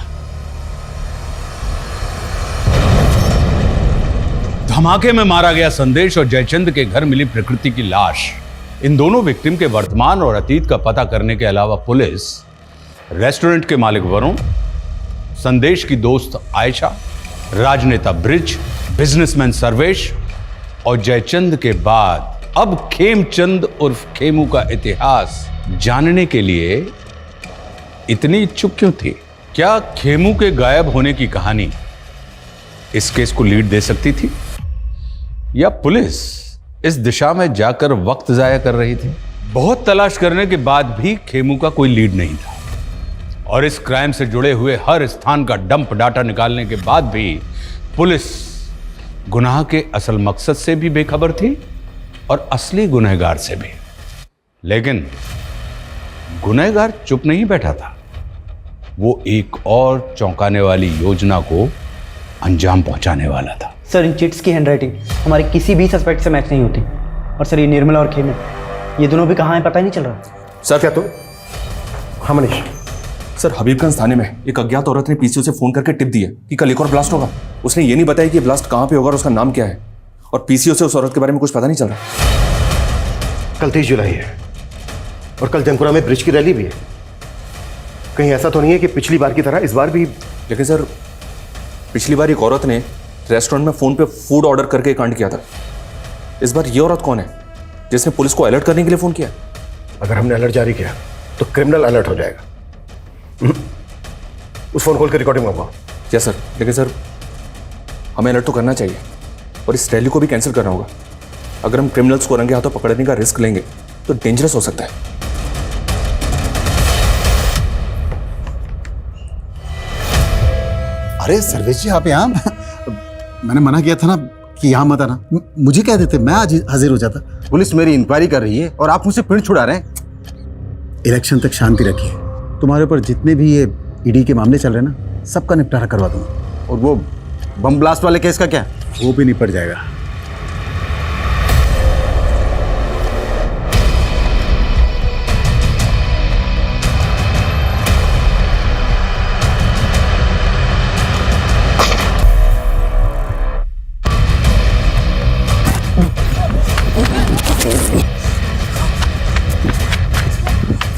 धमाके में मारा गया संदेश और जयचंद के घर मिली प्रकृति की लाश, इन दोनों विक्टिम के वर्तमान और अतीत का पता करने के अलावा पुलिस रेस्टोरेंट के मालिक वरुण, संदेश की दोस्त आयशा, राजनेता ब्रिज, बिजनेसमैन सर्वेश और जयचंद के बाद अब खेमचंद उर्फ खेमू का इतिहास जानने के लिए इतनी इच्छुक क्यों थी? क्या खेमू के गायब होने की कहानी इस केस को लीड दे सकती थी, या पुलिस इस दिशा में जाकर वक्त जाया कर रही थी? बहुत तलाश करने के बाद भी खेमू का कोई लीड नहीं था, और इस क्राइम से जुड़े हुए हर स्थान का डंप डाटा निकालने के बाद भी पुलिस गुनाह के असल मकसद से भी बेखबर थी और असली गुनहगार से भी। लेकिन गुनहगार चुप नहीं बैठा था, वो एक और चौंकाने वाली योजना को अंजाम पहुंचाने वाला था। सर इन चिट्स की हैंडराइटिंग हमारे किसी भी सस्पेक्ट से मैच नहीं होती, और सर ये निर्मला और खेमू ये दोनों भी कहाँ हैं पता ही नहीं चल रहा। सर क्या तुम? हाँ मनीष। सर हबीबगंज थाने में एक अज्ञात औरत ने पीसीओ से फोन करके टिप दी है कि कल एक और ब्लास्ट होगा। उसने ये नहीं बताया कि ब्लास्ट कहाँ पे होगा और उसका नाम क्या है, और पीसीओ से उस औरत के बारे में कुछ पता नहीं चल रहा। कल 23 जुलाई है और कल जंकुरा में ब्रिज की रैली भी है। कहीं ऐसा तो नहीं है कि पिछली बार की तरह इस बार भी? लेकिन सर, पिछली बार एक औरत ने रेस्टोरेंट में फोन पे फूड ऑर्डर करके कांड किया था। इस बार ये औरत कौन है जिसने पुलिस को अलर्ट करने के लिए फोन किया? अगर हमने अलर्ट जारी किया तो क्रिमिनल अलर्ट हो जाएगा। उस फोन कॉल की रिकॉर्डिंग मंगवाओ। Yes sir. लेकिन सर, हमें अलर्ट तो करना चाहिए और इस रैली को भी कैंसिल करना होगा। अगर हम क्रिमिनल्स को रंगे हाथों पकड़ने का रिस्क लेंगे तो डेंजरस हो सकता है। अरे सर्वेश जी, आप यहाँ? मैंने मना किया था ना कि यहाँ मत आना। मुझे कह देते, मैं आज हाजिर हो जाता। पुलिस मेरी इंक्वायरी कर रही है और आप मुझसे पिंड छुड़ा रहे हैं। इलेक्शन तक शांति रखिए। तुम्हारे ऊपर जितने भी ये ईडी के मामले चल रहे हैं ना, सबका निपटारा करवा दूंगा। और वो बम ब्लास्ट वाले केस का क्या? वो भी निपट जाएगा।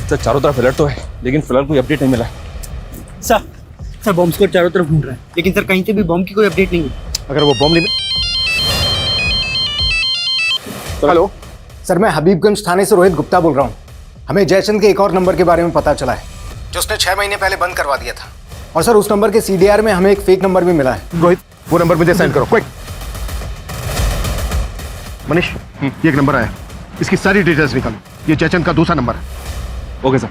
सर, चारों तरफ अलर्ट तो है, लेकिन फिलहाल कोई अपडेट नहीं मिला। सर बॉम्ब स्क्वाड चारों तरफ ढूंढ रहा है, लेकिन सर कहीं से भी बॉम्ब की कोई अपडेट नहीं है। अगर वो बॉम्ब नहीं... हेलो सर, मैं हबीबगंज थाने से रोहित गुप्ता बोल रहा हूँ। हमें जयचंद के एक और नंबर के बारे में पता चला है जो उसने 6 महीने पहले बंद करवा दिया था। और सर, उस नंबर के CDR में हमें एक फेक नंबर भी मिला है। रोहित, वो नंबर मुझे सेंड करो क्विक। मनीष, ये एक नंबर आया, इसकी सारी डिटेल्स निकालो। ये जयचंद का दूसरा नंबर है। Okay sir.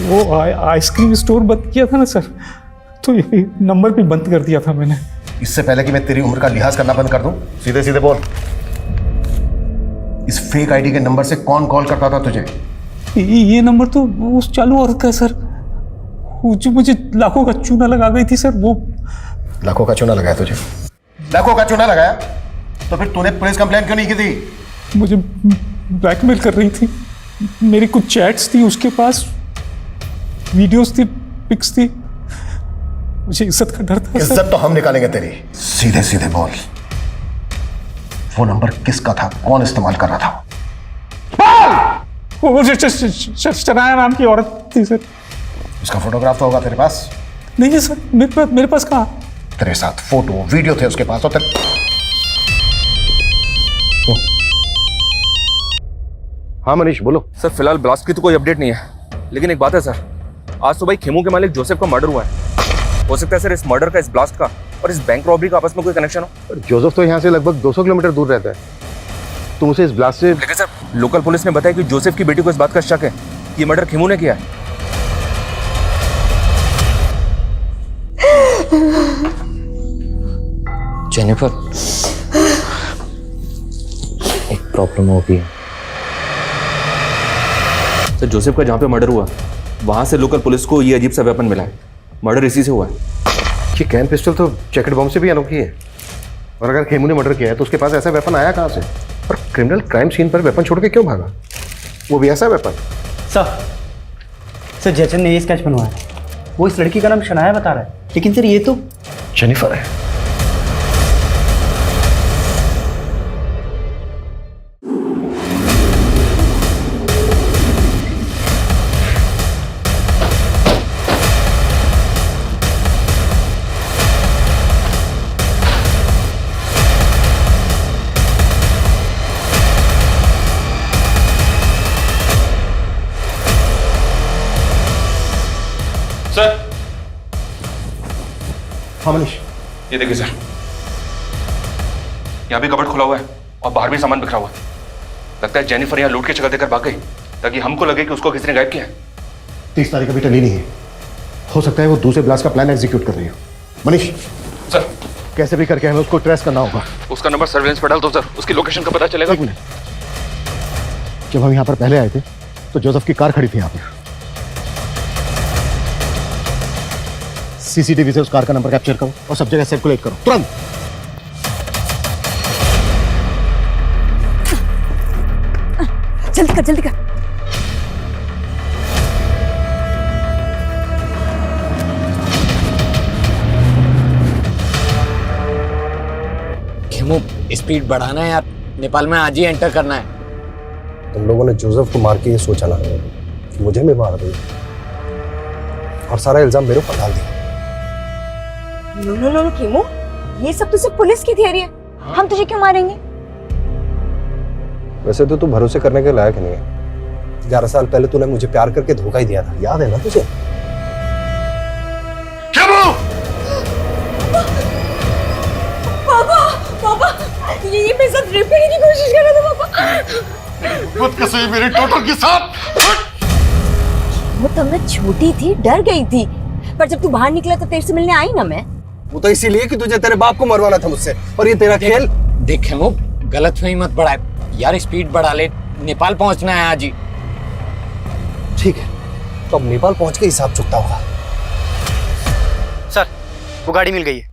वो आइसक्रीम स्टोर बंद किया था ना सर, तो ये नंबर भी बंद कर दिया था मैंने। इससे पहले कि मैं तेरी उम्र का लिहाज करना बंद कर दूं, सीधे सीधे बोल, इस फेक आईडी के नंबर से कौन कॉल करता था तुझे? ये नंबर तो उस चालू औरत का है सर, वो जो मुझे लाखों का चूना लगा गई थी सर। वो लाखों का चूना लगाया तुझे? लाखों का चूना लगाया तो फिर तूने पुलिस कंप्लेंट क्यों नहीं की थी? मुझे ब्लैकमेल कर रही थी। मेरी कुछ चैट्स थी उसके पास, वीडियोस थी, पिक्स थी। मुझे इज्जत का डर था। इज्जत तो हम निकालेंगे तेरी। सीधे सीधे बोल, वो नंबर किसका था? कौन इस्तेमाल कर रहा था? वो शनाया नाम की औरत थी सर। उसका फोटोग्राफ तो होगा तेरे पास? नहीं है सर, मेरे पास कहाँ? तेरे साथ फोटो वीडियो थे उसके पास। और हाँ मनीष, बोलो। सर, फिलहाल ब्लास्ट की तो कोई अपडेट नहीं है, लेकिन एक बात है सर, आज सुबह खेमू के मालिक जोसेफ का मर्डर हुआ है। हो सकता है सर इस मर्डर का, इस ब्लास्ट का और इस बैंक रॉबरी का आपस में कोई कनेक्शन हो। जोसेफ तो यहाँ से लगभग 200 किलोमीटर दूर रहता है। तुम उसे इस ब्लास्ट से... लेकिन सर, लोकल पुलिस ने बताया कि जोसेफ की बेटी को इस बात का शक है कि मर्डर खेमू ने किया है। जेनिफर, एक प्रॉब्लम हो गई है। सर, जोसेफ का जहाँ पे मर्डर हुआ वहाँ से लोकल पुलिस को ये अजीब सा वेपन मिला है। मर्डर इसी से हुआ है। ये कैन पिस्टल तो जैकेट बॉम्ब से भी अनोखी है। और अगर खेमू ने मर्डर किया है तो उसके पास ऐसा वेपन आया कहाँ से? और क्रिमिनल क्राइम सीन पर वेपन छोड़ के क्यों भागा? वो भी ऐसा वेपन? सर जयचंद ने ये स्केच बनवाया है। वो इस लड़की का नाम शनाया बता रहा है, लेकिन सर ये तो जेनिफर है। सर, हाँ मनीष, ये देखिए सर, यहाँ भी कबर्ड खुला हुआ है और बाहर भी सामान बिखरा हुआ है। लगता है जेनिफर यहाँ लूट की जगह देकर भाग गई ताकि हमको लगे कि उसको किसी ने गायब किया है। 30 तारीख अभी टली नहीं है। हो सकता है वो दूसरे ब्लास्ट का प्लान एग्जीक्यूट कर रही हो। मनीष सर, कैसे भी करके हमें उसको ट्रेस करना होगा। उसका नंबर सर्वेलेंस पर डाल दो सर, उसकी लोकेशन का पता चलेगा। जब हम यहाँ पर पहले आए थे तो जोसेफ की कार खड़ी थी यहाँ पर। सीसीटीवी से उस कार का नंबर कैप्चर करो और सब जगह सर्कुलेट करो तुरंत। जल्दी कर, जल्दी कर। खेमू स्पीड बढ़ाना है यार, नेपाल में आज ही एंटर करना है। तुम लोगों ने जोसेफ को मार के ये सोचा ना कि मुझे भी मार दो और सारा इल्जाम मेरे ऊपर डाल दिया। नो खेमू, ये सब तो सिर्फ पुलिस की थियरी है। हम तुझे क्यों मारेंगे? वैसे तो तू भरोसे करने के लायक नहीं है। 11 साल पहले तूने मुझे प्यार करके धोखा ही दिया था, याद है ना तुझे? पापा ये मेरे साथ रेप करने की कोशिश कर रहा था पापा। खुद कसम मेरे टोटल के साथ। वो तब मैं छोटी थी, डर गई थी, पर जब तू बाहर निकला तो तेरे से मिलने आई ना मैं। वो तो इसीलिए कि तुझे तेरे बाप को मरवाना था मुझसे, और ये तेरा खेल। देख खेमू, गलत फहमी मत बढ़ा यार, स्पीड बढ़ा ले, नेपाल पहुंचना है आज ही। ठीक है, तो अब नेपाल पहुंच के हिसाब चुकता होगा। सर, वो गाड़ी मिल गई है।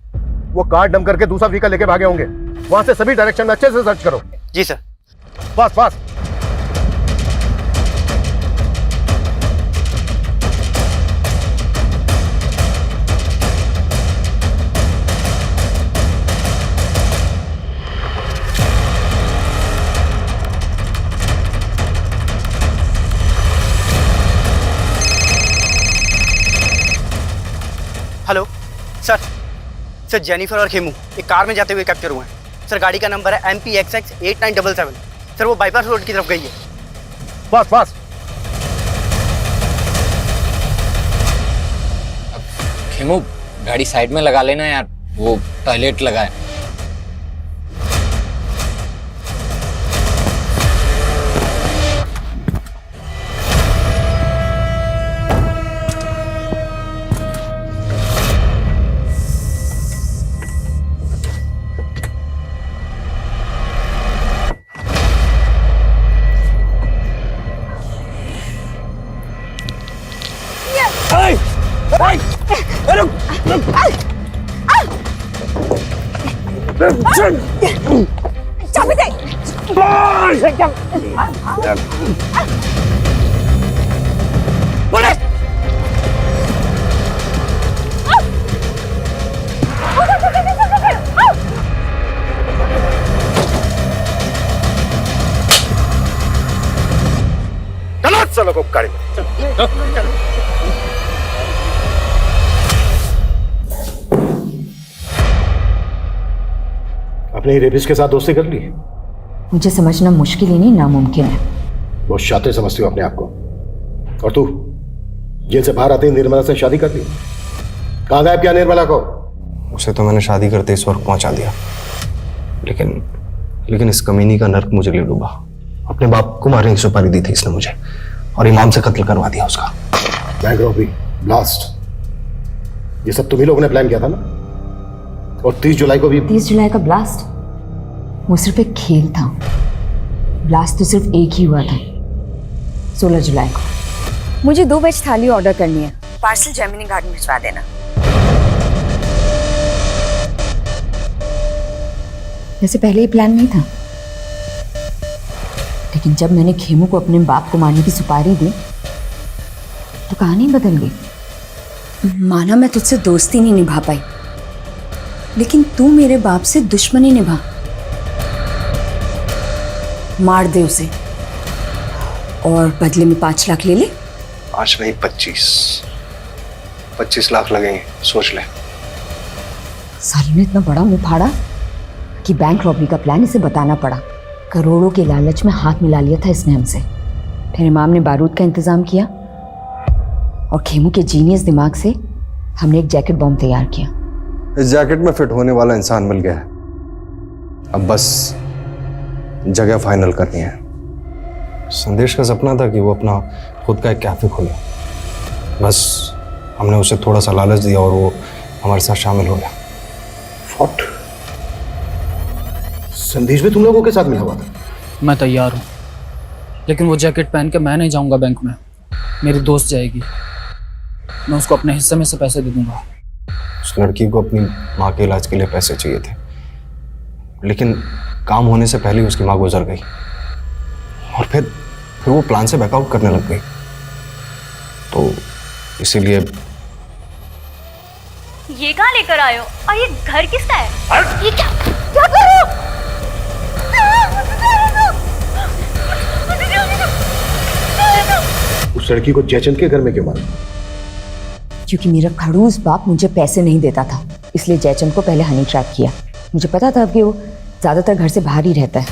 वो कार डम करके दूसरा व्हीकल लेके भागे होंगे। वहां से सभी डायरेक्शन में अच्छे से सर्च करो। जी sir. Fast fast. Hello sir, Jennifer और खेमू एक कार में जाते हुए कैप्चर हुए हैं। सर, गाड़ी का नंबर है MPXX 8977। सर, वो बाईपास रोड की तरफ गई है। Fast fast. खेमू, गाड़ी साइड में लगा लेना यार, वो टॉयलेट लगा है। चाबी दे। गलत चलो को गाड़ी में। अपने रेपिस्ट के साथ दोस्ती कर ली? मुझे समझना मुश्किल ही नहीं, नामुमकिन है। बहुत शातिर समझती हो अपने आप को। और तू जेल से बाहर आते ही निर्मला से शादी कर ली? कहाँ गायब किया निर्मला को? उसे तो मैंने शादी करते इस वक्त पहुंचा दिया, लेकिन इस कमीनी का नर्क मुझे ले डूबा। अपने बाप को मारने की सुपारी दी थी इसने मुझे, और इमाम से कत्ल करवा दिया उसका। बैंक रॉबरी, ब्लास्ट, ये सब तुम ही लोगों ने प्लान किया था ना? और 30 जुलाई को भी। 30 जुलाई का ब्लास्ट वो सिर्फ एक खेल था। ब्लास्ट तो सिर्फ एक ही हुआ था, 16 जुलाई को। मुझे 2 वेज थाली ऑर्डर करनी है, पार्सल जेमिनी गार्डन भिजवा देना। वैसे पहले ये प्लान नहीं था, लेकिन जब मैंने खेमू को अपने बाप को मारने की सुपारी दी तो कहानी बदल गई। माना मैं तुझसे दोस्ती नहीं निभा पाई, लेकिन तू मेरे बाप से दुश्मनी निभा। मार दे उसे और बदले में 5 लाख ले ले। 5 नहीं 25 लाख लगेंगे, सोच ले। साली ने इतना बड़ा मुंह फाड़ा कि बैंक रॉबरी का प्लान इसे बताना पड़ा। करोड़ों के लालच में हाथ मिला लिया था इसने हमसे। फिर इमाम ने बारूद का इंतजाम किया और खेमू के जीनियस दिमाग से हमने एक जैकेट बॉम्ब तैयार किया। इस जैकेट में फिट होने वाला इंसान मिल गया है, अब बस जगह फाइनल करनी है। संदेश का सपना था कि वो अपना खुद का एक कैफे खोले, बस हमने उसे थोड़ा सा लालच दिया और वो हमारे साथ शामिल हो गया। फॉट संदेश भी तुम लोगों के साथ मिला हुआ था? मैं तैयार हूँ, लेकिन वो जैकेट पहन के मैं नहीं जाऊंगा बैंक में, मेरी दोस्त जाएगी। मैं उसको अपने हिस्से में से पैसे दे दूंगा। उस लड़की को अपनी माँ के इलाज के लिए पैसे चाहिए थे, लेकिन काम होने से पहले ही उसकी माँ गुजर गई और फिर वो प्लान से बैकआउट करने लग गई। तो इसीलिए ये कहाँ लेकर आए हो और ये घर किसका है? ये क्या क्या करूं? उस लड़की को जयचंद के घर में क्यों मारा? क्योंकि मेरा खड़ूस बाप मुझे पैसे नहीं देता था, इसलिए जयचंद को पहले हनी ट्रैप किया। मुझे पता था कि वो ज़्यादातर घर से बाहर ही रहता है।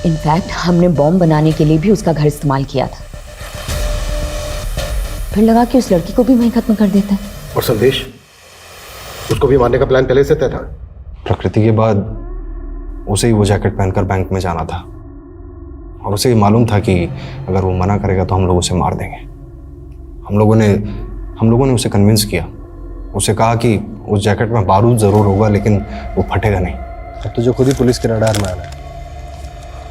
इनफैक्ट हमने बॉम्ब बनाने के लिए भी उसका घर इस्तेमाल किया था। फिर लगा कि उस लड़की को भी वहीं खत्म कर देता है। और संदेश, उसको भी मारने का प्लान पहले से तय था? प्रकृति के बाद उसे ही वो जैकेट पहनकर बैंक में जाना था और उसे ये मालूम था कि अगर वो मना करेगा तो हम लोग उसे मार देंगे। हम लोगों ने उसे कन्विंस किया। उसे कहा कि उस जैकेट में बारूद ज़रूर होगा लेकिन वो फटेगा नहीं। अब तो जो खुद ही पुलिस के रडार में आना है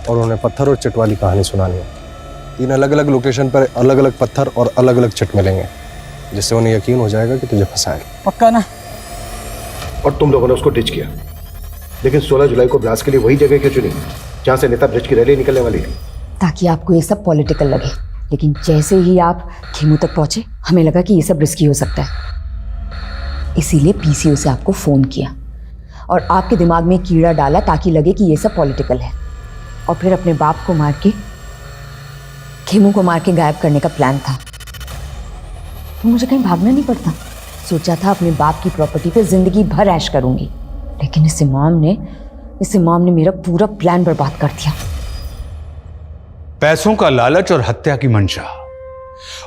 और उन्हें पत्थर और चिट वाली कहानी सुनानी है। 3 अलग अलग लोकेशन पर अलग अलग पत्थर और अलग अलग चिट मिलेंगे, जिससे उन्हें यकीन हो जाएगा कि तुझे फंसाया। पक्का ना? और तुम लोगों ने उसको डिच किया, लेकिन 16 जुलाई को ब्लास्ट के लिए वही जगह क्यों चुनी जहां से नेता ब्रिज की रैली निकलने वाली है? ताकि आपको ये सब पॉलिटिकल लगे। लेकिन जैसे ही आप खेमू तक पहुंचे, हमें लगा कि ये सब रिस्की हो सकता है, इसीलिए पीसीओ से आपको फोन किया और आपके दिमाग में कीड़ा डाला ताकि लगे कि ये सब पॉलिटिकल है, और फिर अपने बाप को मार के, खेमू को मार के गायब करने का प्लान था। तो मुझे कहीं भागना नहीं पड़ता। सोचा था अपने बाप की प्रॉपर्टी पे जिंदगी भर ऐश करूंगी, लेकिन इस इमाम ने मेरा पूरा प्लान बर्बाद कर दिया। पैसों का लालच और हत्या की मंशा,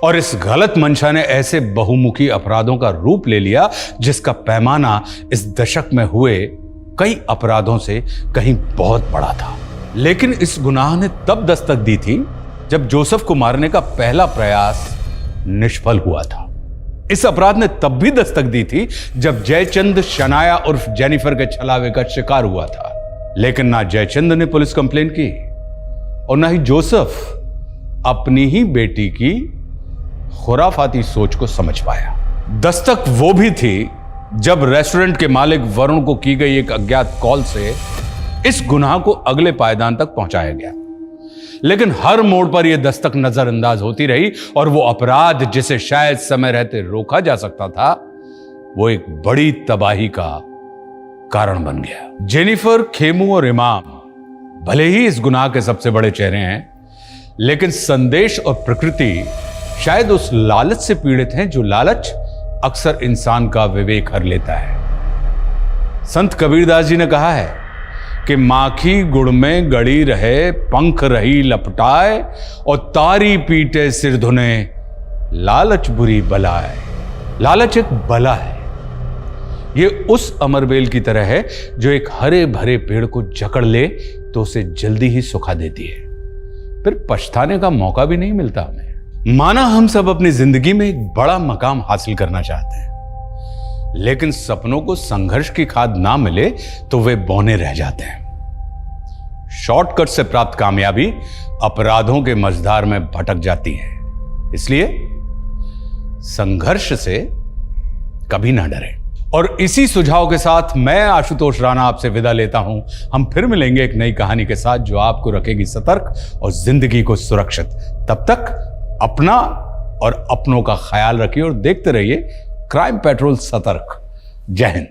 और इस गलत मंशा ने ऐसे बहुमुखी अपराधों का रूप ले लिया जिसका पैमाना इस दशक में हुए कई अपराधों से कहीं बहुत बड़ा था। लेकिन इस गुनाह ने तब दस्तक दी थी जब जोसेफ को मारने का पहला प्रयास निष्फल हुआ था। इस अपराध ने तब भी दस्तक दी थी जब जयचंद शनाया उर्फ जेनिफर के छलावे का शिकार हुआ था। लेकिन ना जयचंद ने पुलिस कंप्लेन की और ना ही जोसेफ अपनी ही बेटी की खुराफाती सोच को समझ पाया। दस्तक वो भी थी जब रेस्टोरेंट के मालिक वरुण को की गई एक अज्ञात कॉल से इस गुनाह को अगले पायदान तक पहुंचाया गया। लेकिन हर मोड़ पर यह दस्तक नजरअंदाज होती रही और वो अपराध जिसे शायद समय रहते रोका जा सकता था, वो एक बड़ी तबाही का कारण बन गया। जेनिफर, खेमू और इमाम भले ही इस गुनाह के सबसे बड़े चेहरे हैं, लेकिन संदेश और प्रकृति शायद उस लालच से पीड़ित हैं जो लालच अक्सर इंसान का विवेक हर लेता है। संत कबीरदास जी ने कहा है कि माखी गुड़ में गड़ी रहे, पंख रही लपटाए, और तारी पीटे सिर धुने, लालच बुरी बला है। लालच एक बला है। ये उस अमरबेल की तरह है जो एक हरे भरे पेड़ को जकड़ ले तो उसे जल्दी ही सुखा देती है, फिर पछताने का मौका भी नहीं मिलता हमें। माना हम सब अपनी जिंदगी में एक बड़ा मकाम हासिल करना चाहते हैं, लेकिन सपनों को संघर्ष की खाद ना मिले तो वे बौने रह जाते हैं। शॉर्टकट से प्राप्त कामयाबी अपराधों के मझधार में भटक जाती है। इसलिए संघर्ष से कभी ना डरें। और इसी सुझाव के साथ मैं आशुतोष राणा आपसे विदा लेता हूं। हम फिर मिलेंगे एक नई कहानी के साथ जो आपको रखेगी सतर्क और जिंदगी को सुरक्षित। तब तक अपना और अपनों का ख्याल रखिए और देखते रहिए क्राइम पेट्रोल सतर्क। जय हिंद।